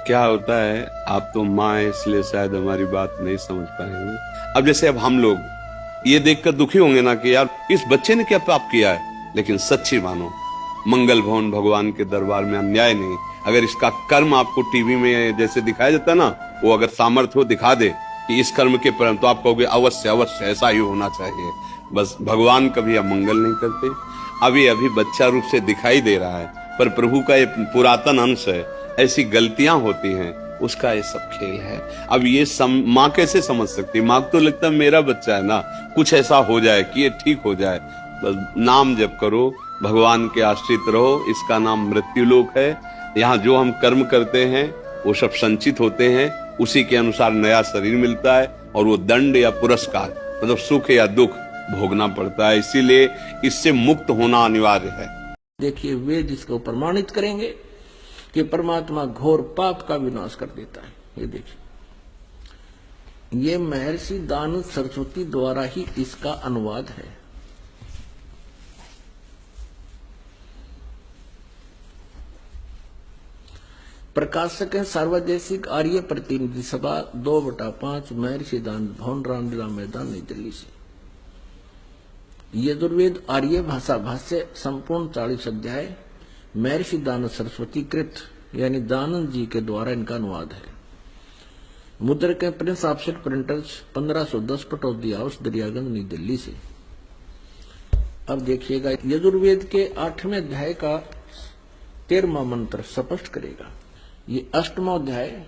क्या होता है, आप तो माँ है इसलिए शायद हमारी बात नहीं समझ पाएंगे। अब जैसे अब हम लोग ये देखकर दुखी होंगे ना कि यार इस बच्चे ने क्या पाप किया है, लेकिन सच्ची मानो मंगल भवन भगवान के दरबार में अन्याय नहीं। अगर इसका कर्म आपको टीवी में जैसे दिखाया जाता है ना, वो अगर सामर्थ्य हो दिखा दे कि इस कर्म के परिणाम, तो आप कहोगे अवश्य अवश्य ऐसा ही होना चाहिए। बस भगवान कभी अमंगल नहीं करते। अभी अभी बच्चा रूप से दिखाई दे रहा है, पर प्रभु का ये पुरातन अंश है। ऐसी गलतियां होती हैं, उसका ये सब खेल है। अब ये माँ कैसे समझ सकती? माँ को तो लगता है मेरा बच्चा है ना, कुछ ऐसा हो जाए कि ये ठीक हो जाए। बस नाम जप करो, भगवान के आश्रित रहो। इसका नाम मृत्युलोक है। यहाँ जो हम कर्म करते हैं वो सब संचित होते हैं, उसी के अनुसार नया शरीर मिलता है, और वो दंड या पुरस्कार मतलब सुख या दुख भोगना पड़ता है। इसीलिए इससे मुक्त होना अनिवार्य है। देखिए, वेद इसको प्रमाणित करेंगे कि परमात्मा घोर पाप का विनाश कर देता है। ये देखिए, ये महर्षि दानव सरस्वती द्वारा ही इसका अनुवाद है। प्रकाशक है सार्वदेशिक आर्य प्रतिनिधि सभा 2/5 महर्षि दानव भवन, रामलीला मैदान, नई दिल्ली से। यजुर्वेद आर्य भाषा भाष्य संपूर्ण 40 अध्याय महर्षि दानव सरस्वती कृत यानी दानंद जी के द्वारा इनका अनुवाद है। मुद्रक है Prince offset printers 1510 Pataudi house, Daryaganj, नई दिल्ली से। अब देखिएगा, यजुर्वेद के 8वें अध्याय का 13वां मंत्र स्पष्ट करेगा। ये 8वां अध्याय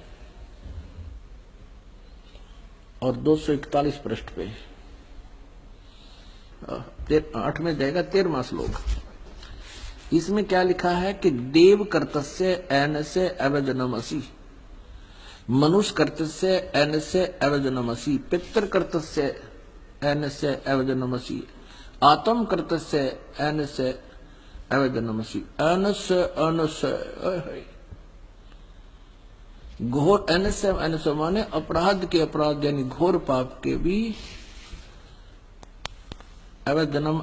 और 241 पृष्ठ पे 8वें अध्याय का 13वां श्लोक। इसमें क्या लिखा है कि देव कर्तस्य एनस्य अवजनमसि, मनुष्य कर्तस्य एनस्य अवजनमसि, पितृ कर्तस्य एनस्य अवजनमसि, आत्म कर्तस्य एनस्य अवजनमसि। एनस्य एनस्य घोर एनस्य एनस्य माने अपराध के अपराध यानी घोर पाप के भी अवजनम।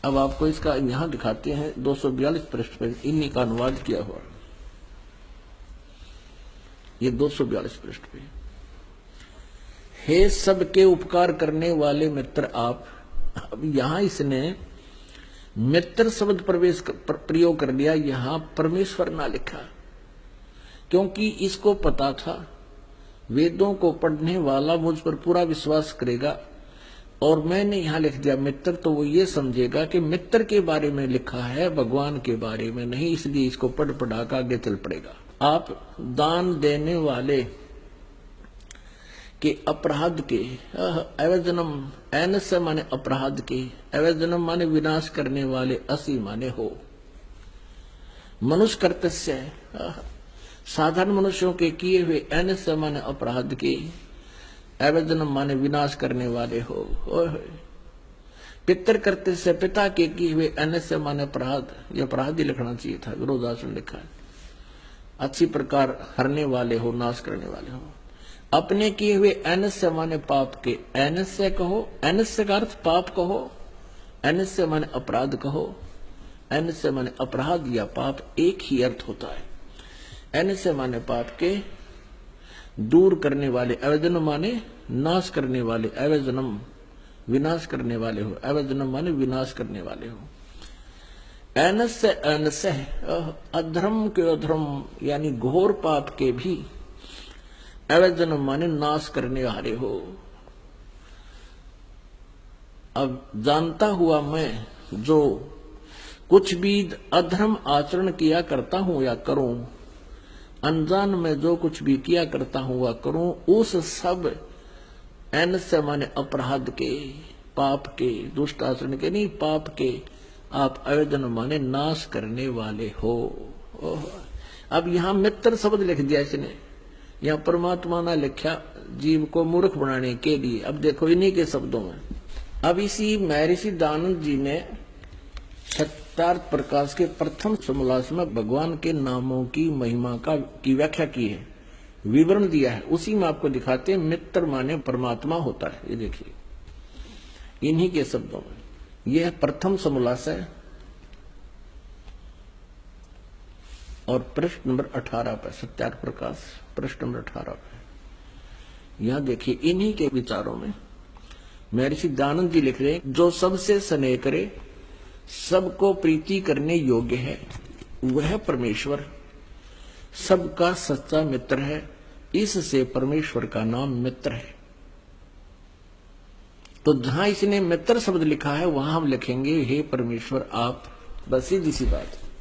अब आपको इसका यहां दिखाते हैं 242 पृष्ठ पर इन्हीं का अनुवाद किया हुआ। ये 242 पृष्ठ पे, हे सबके उपकार करने वाले मित्र आप। अब यहां इसने मित्र शब्द प्रयोग कर लिया, यहां परमेश्वर ना लिखा, क्योंकि इसको पता था वेदों को पढ़ने वाला मुझ पर पूरा विश्वास करेगा, और मैंने यहां लिख दिया मित्र, तो वो ये समझेगा कि मित्र के बारे में लिखा है, भगवान के बारे में नहीं, इसलिए इसको पढ़ पढ़ा कर आगे चल पड़ेगा। आप दान देने वाले के अपराध के अवजनम, एनस्य माने अपराध के, अवजनम माने विनाश करने वाले, असी माने हो। मनुष्य कर्तस्य साधारण मनुष्यों के किए हुए, एनस्य माने अपराध के, अवजनम माने विनाश करने वाले हो। पितर कर्तस्य पिता के किए हुए, एनस्य माने अपराध, ये अपराध ही लिखना चाहिए था, विरोधासन लिखा है। अच्छी प्रकार हरने वाले हो, नाश करने वाले हो। अपने किए हुए एनस्य माने पाप के, एनस्य कहो, एनस्य का अर्थ पाप कहो, एनस्य माने अपराध कहो, एनस्य माने अपराध या पाप एक ही अर्थ होता है। एनस्य माने पाप के दूर करने वाले, अवजनम माने नाश करने वाले, अवजनम विनाश करने वाले हो, अवजनम माने विनाश करने वाले हो। एनस्य एनस्य अधर्म के अधर्म यानी घोर पाप के भी, अवजनम माने नाश करने वाले हो। अब जानता हुआ मैं जो कुछ भी अधर्म आचरण किया करता हूं या करूं, अनजान में जो कुछ भी किया करता हूं वह करूं, उस सब एनस्य माने अपराध के, पाप के, दुष्ट आचरण के नहीं, पाप के आप अवजनम माने नाश करने वाले हो। अब यहां मित्र शब्द लिख दिया इसने, यहाँ परमात्मा ने लिखा जीव को मूर्ख बनाने के लिए। अब देखो इन्हीं के शब्दों में, अब इसी महर्षि दानंद जी ने सत्यार्थ प्रकाश के प्रथम समोल्लास में भगवान के नामों की महिमा की व्याख्या की है, विवरण दिया है। उसी में आपको दिखाते हैं मित्र माने परमात्मा होता है। ये देखिए इन्हीं के शब्दों में, यह प्रथम समोल्लास है और पृष्ठ नंबर 18 पर, सत्यार्थ प्रकाश पृष्ठ नंबर 18 पर। यहां देखिए, इन्हीं के विचारों में महर्षि दयानंद जी लिख रहे हैं, जो सबसे स्नेह करे, सबको प्रीति करने योग्य है, वह परमेश्वर सबका सच्चा मित्र है। इससे परमेश्वर का नाम मित्र है। तो जहां इसने मित्र शब्द लिखा है, वहां हम लिखेंगे हे परमेश्वर आप। बस सीधी सी बात है।